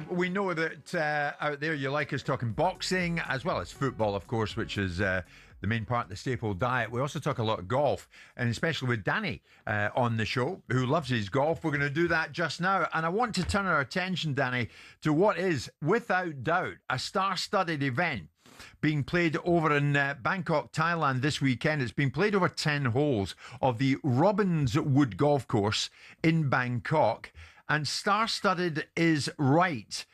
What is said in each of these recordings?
We know that out there you like us talking boxing as well as football, of course, which is the main part of the staple diet. We also talk a lot of golf, and especially with Danny on the show, who loves his golf. We're going to do that just now. And I want to turn our attention, Danny, to what is, without doubt, a star-studded event being played over in Bangkok, Thailand this weekend. It's been played over 10 holes of the Reignwood Golf Course in Bangkok. And star-studded is right.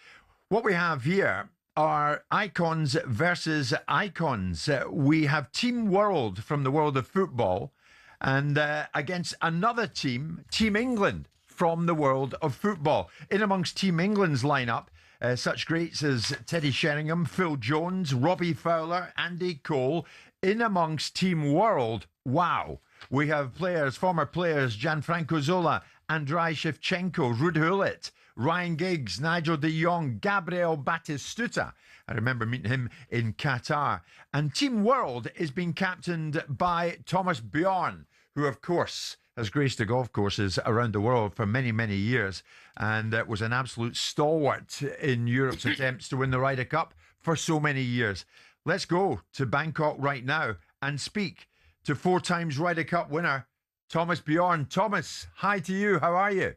What we have here are icons versus icons. We have Team World from the world of football and against another team, Team England from the world of football. In amongst Team England's lineup, such greats as Teddy Sheringham, Phil Jones, Robbie Fowler, Andy Cole. In amongst Team World, wow, we have former players, Gianfranco Zola, Andrei Shevchenko, Ruud Gullit, Ryan Giggs, Nigel de Jong, Gabriel Batistuta. I remember meeting him in Qatar. And Team World is being captained by Thomas Bjorn, who, of course, has graced the golf courses around the world for many, many years and was an absolute stalwart in Europe's attempts to win the Ryder Cup for so many years. Let's go to Bangkok right now and speak to 4 times Ryder Cup winner Thomas Bjorn. Thomas, hi to you. How are you?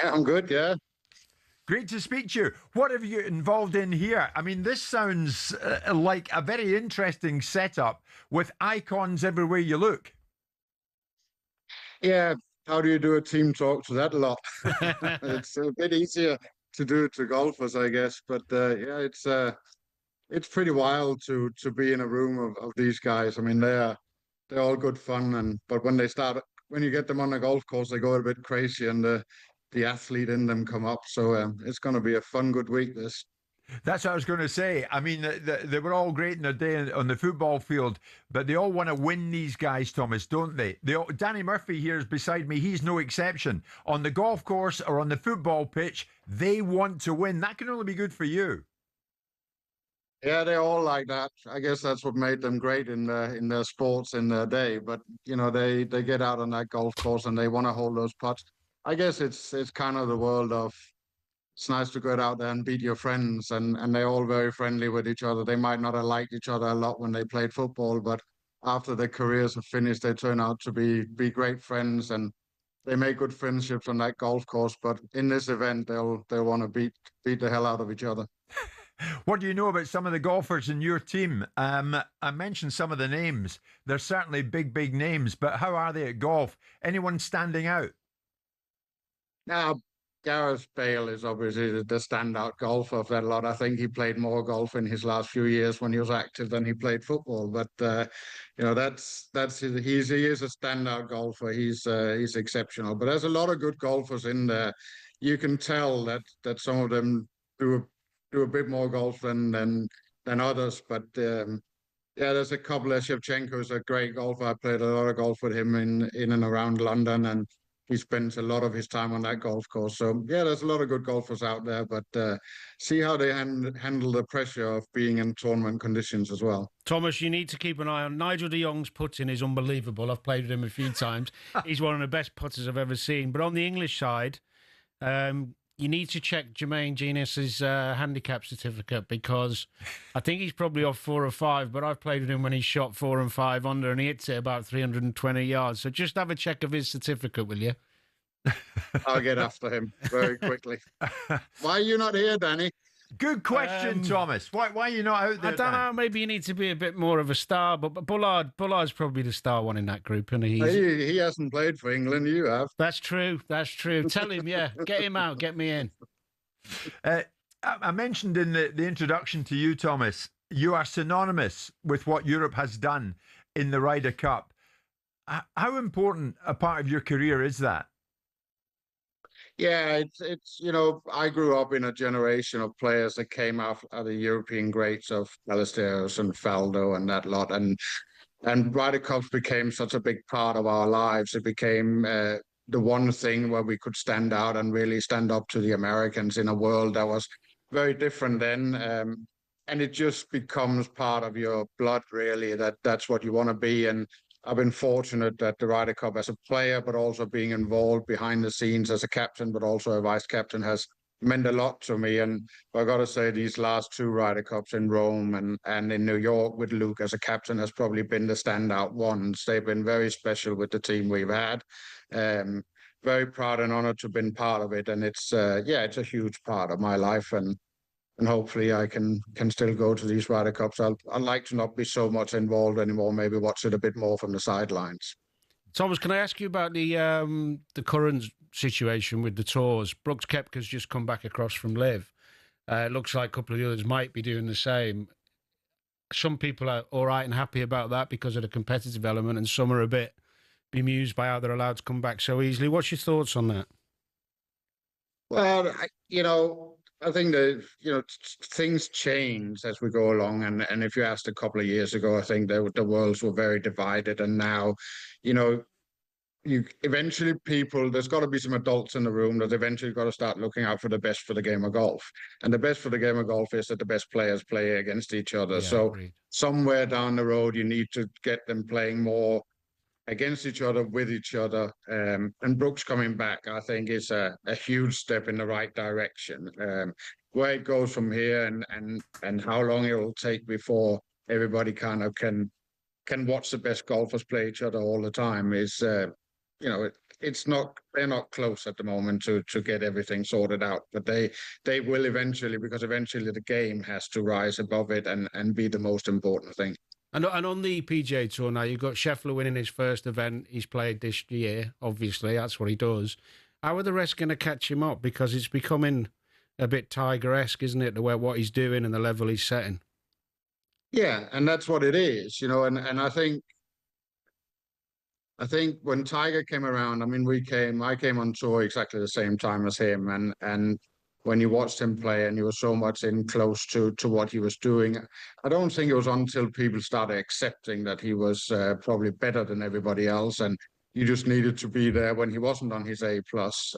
I'm good, yeah. Great to speak to you. What have you involved in here? I mean, this sounds like a very interesting setup with icons everywhere you look. Yeah, how do you do a team talk to that lot? It's a bit easier to do it to golfers, I guess. But yeah, it's pretty wild to be in a room of these guys. I mean, they're all good fun, but when you get them on the golf course, they go a bit crazy, and the athlete in them come up. So it's going to be a fun, good week. This. That's what I was going to say. I mean, they were all great in their day on the football field, but they all want to win, these guys, Thomas, don't they? Danny Murphy here is beside me. He's no exception. On the golf course or on the football pitch, they want to win. That can only be good for you. Yeah, they're all like that. I guess that's what made them great in their sports in their day. But you know, they get out on that golf course and they want to hold those putts. I guess it's kind of the world of it's nice to go out there and beat your friends, and they're all very friendly with each other. They might not have liked each other a lot when they played football, but after their careers are finished, they turn out to be great friends, and they make good friendships on that golf course. But in this event, they'll want to beat the hell out of each other. What do you know about some of the golfers in your team? I mentioned some of the names. They're certainly big names, but how are they at golf? Anyone standing out? Now, Gareth Bale is obviously the standout golfer of that lot. I think he played more golf in his last few years when he was active than he played football. But you know, he is a standout golfer. He's exceptional. But there's a lot of good golfers in there. You can tell that some of them do a bit more golf than others. But yeah, there's a couple of Shevchenko's a great golfer. I played a lot of golf with him in and around London, and he spends a lot of his time on that golf course. So yeah, there's a lot of good golfers out there, but see how they handle the pressure of being in tournament conditions as well. Thomas, you need to keep an eye on Nigel de Jong's putting is unbelievable. I've played with him a few times. He's one of the best putters I've ever seen. But on the English side, you need to check Jermaine Genius's handicap certificate, because I think he's probably off 4 or 5, but I've played with him when he shot 4 and 5 under and he hits it about 320 yards. So just have a check of his certificate, will you? I'll get after him very quickly. Why are you not here, Danny? Good question, Thomas. Why are you not out there? I don't know. Maybe you need to be a bit more of a star, but Bullard's probably the star one in that group, and he hasn't played for England. You have. That's true. Tell him, yeah, get him out, get me in. I mentioned in the introduction to you, Thomas, you are synonymous with what Europe has done in the Ryder Cup. How important a part of your career is that? Yeah, it's you know, I grew up in a generation of players that came out of the European greats of Ballesteros and Faldo and that lot, and Ryder Cups became such a big part of our lives. It became the one thing where we could stand out and really stand up to the Americans in a world that was very different then. And it just becomes part of your blood, really, that's what you want to be. And I've been fortunate that the Ryder Cup as a player, but also being involved behind the scenes as a captain, but also a vice captain, has meant a lot to me. And I got to say, these last two Ryder Cups in Rome and in New York with Luke as a captain has probably been the standout ones. They've been very special with the team we've had. Very proud and honored to have been part of it. And it's it's a huge part of my life. And hopefully I can still go to these Ryder Cups. I'd like to not be so much involved anymore. Maybe watch it a bit more from the sidelines. Thomas, can I ask you about the current situation with the tours? Brooks Koepka's just come back across from LIV. It looks like a couple of the others might be doing the same. Some people are all right and happy about that because of the competitive element, and some are a bit bemused by how they're allowed to come back so easily. What's your thoughts on that? Well, I think that, things change as we go along. And if you asked a couple of years ago, I think the worlds were very divided. And now, there's got to be some adults in the room that eventually got to start looking out for the best for the game of golf. And the best for the game of golf is that the best players play against each other. Yeah, so agreed. Somewhere down the road, you need to get them playing more against each other, with each other. And Brooks coming back, I think, is a huge step in the right direction. Where it goes from here and how long it will take before everybody kind of can watch the best golfers play each other all the time is, they're not close at the moment to get everything sorted out, but they will eventually, because eventually the game has to rise above it and be the most important thing. And on the PGA Tour now, you've got Scheffler winning his first event he's played this year. Obviously, that's what he does. How are the rest going to catch him up? Because it's becoming a bit Tiger-esque, isn't it? The way what he's doing and the level he's setting. Yeah, and that's what it is, and I think when Tiger came around, I mean, I came on tour exactly the same time as him, and when you watched him play and you were so much in close to what he was doing, I don't think it was until people started accepting that he was probably better than everybody else, and you just needed to be there when he wasn't on his A plus.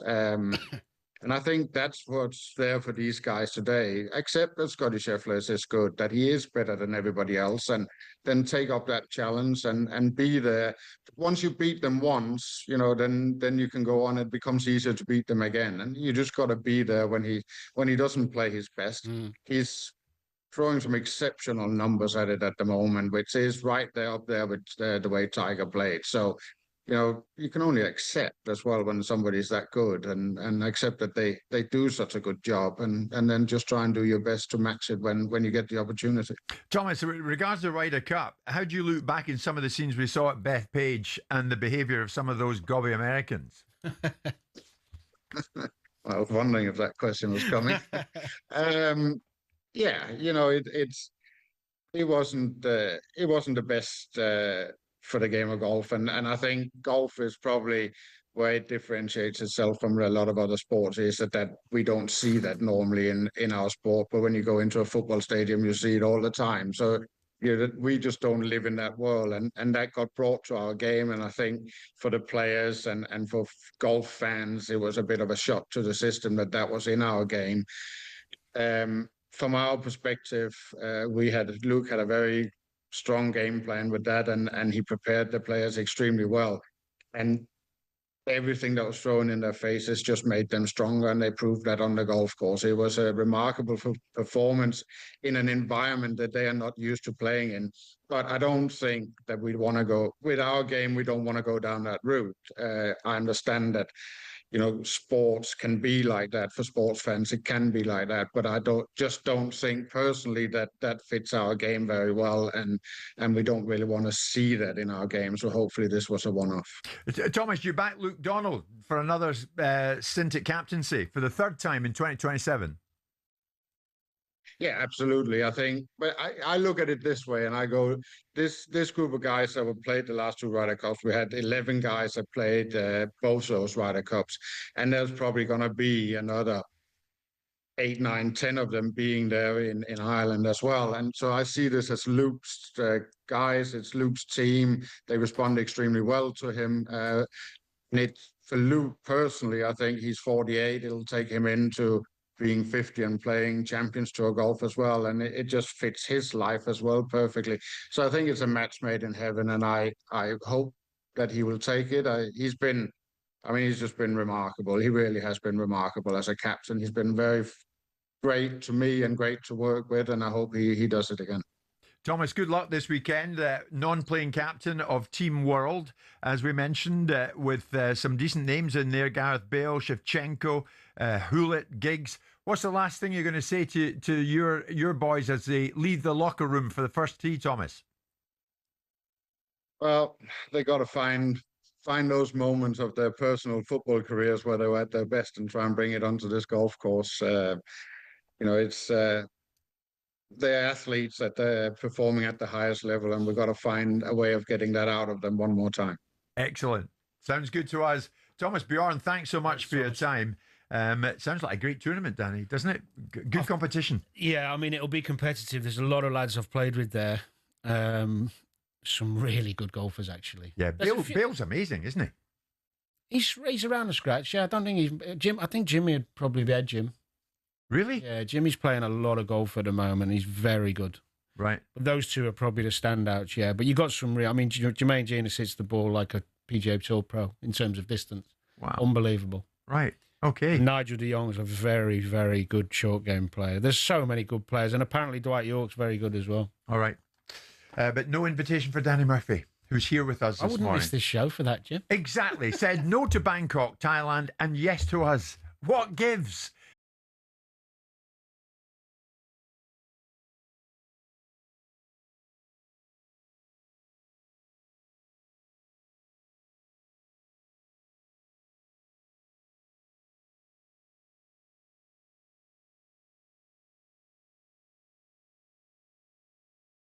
And I think that's what's there for these guys today, except that Scottie Scheffler is as good, that he is better than everybody else, and then take up that challenge and be there. Once you beat them once, then you can go on. It becomes easier to beat them again. And you just got to be there when he doesn't play his best. He's throwing some exceptional numbers at it at the moment, which is right there up there with the way Tiger played. So, you can only accept as well when somebody's that good and accept that they do such a good job and then just try and do your best to match it when you get the opportunity. Thomas, in regards to the Ryder Cup, how do you look back in some of the scenes we saw at Bethpage and the behaviour of some of those gobby Americans? I was wondering if that question was coming. It wasn't the best for the game of golf, and I think golf is probably where it differentiates itself from a lot of other sports, is that we don't see that normally in our sport, but when you go into a football stadium, you see it all the time. So we just don't live in that world, and that got brought to our game. And I think for the players and for golf fans, it was a bit of a shock to the system that was in our game. From our perspective, Luke had a very strong game plan with that, and he prepared the players extremely well. And everything that was thrown in their faces just made them stronger, and they proved that on the golf course. It was a remarkable performance in an environment that they are not used to playing in. But I don't think that we'd want to go with our game. We don't want to go down that route. I understand that sports can be like that. For sports fans, it can be like that, but I don't think personally that fits our game very well, and we don't really want to see that in our game. So hopefully this was a one-off. Thomas, you back Luke Donald for another stint at captaincy for the third time in 2027. Yeah, absolutely. I think, but I look at it this way, and I go, this group of guys that have played the last two Ryder Cups, we had 11 guys that played both those Ryder Cups, and there's probably going to be another 8, 9, 10 of them being there in Ireland as well. And so I see this as Luke's guys, it's Luke's team. They respond extremely well to him. For Luke personally, I think he's 48. It'll take him into being 50 and playing Champions Tour golf as well. And it just fits his life as well perfectly. So I think it's a match made in heaven, and I hope that he will take it. He's been I mean, he's just been remarkable. He really has been remarkable as a captain. He's been very great to me and great to work with, and I hope he does it again. Thomas, good luck this weekend. Non-playing captain of Team World, as we mentioned, with some decent names in there: Gareth Bale, Shevchenko, Hewlett, Giggs. What's the last thing you're going to say to your boys as they leave the locker room for the first tee, Thomas? Well, they got to find those moments of their personal football careers where they were at their best and try and bring it onto this golf course. It's they're athletes that they're performing at the highest level, and we've got to find a way of getting that out of them one more time. Excellent. Sounds good to us. Thomas Bjorn, thanks so much for your time. It sounds like a great tournament, Danny, doesn't it? Good competition. Yeah, I mean, it'll be competitive. There's a lot of lads I've played with there. Some really good golfers, actually. Yeah, Bale's amazing, isn't he? He's around the scratch. Yeah, I don't think he's Jim. I think Jimmy would probably be Jim. Really? Yeah, Jimmy's playing a lot of golf at the moment. He's very good. Right. But those two are probably the standouts, yeah. But you got some real... I mean, Jermaine Genius hits the ball like a PGA Tour pro in terms of distance. Wow. Unbelievable. Right. Okay. And Nigel de Jong's a very, very good short game player. There's so many good players. And apparently Dwight York's very good as well. All right. But no invitation for Danny Murphy, who's here with us this morning. I wouldn't miss this show for that, Jim. Exactly. Said no to Bangkok, Thailand, and yes to us. What gives?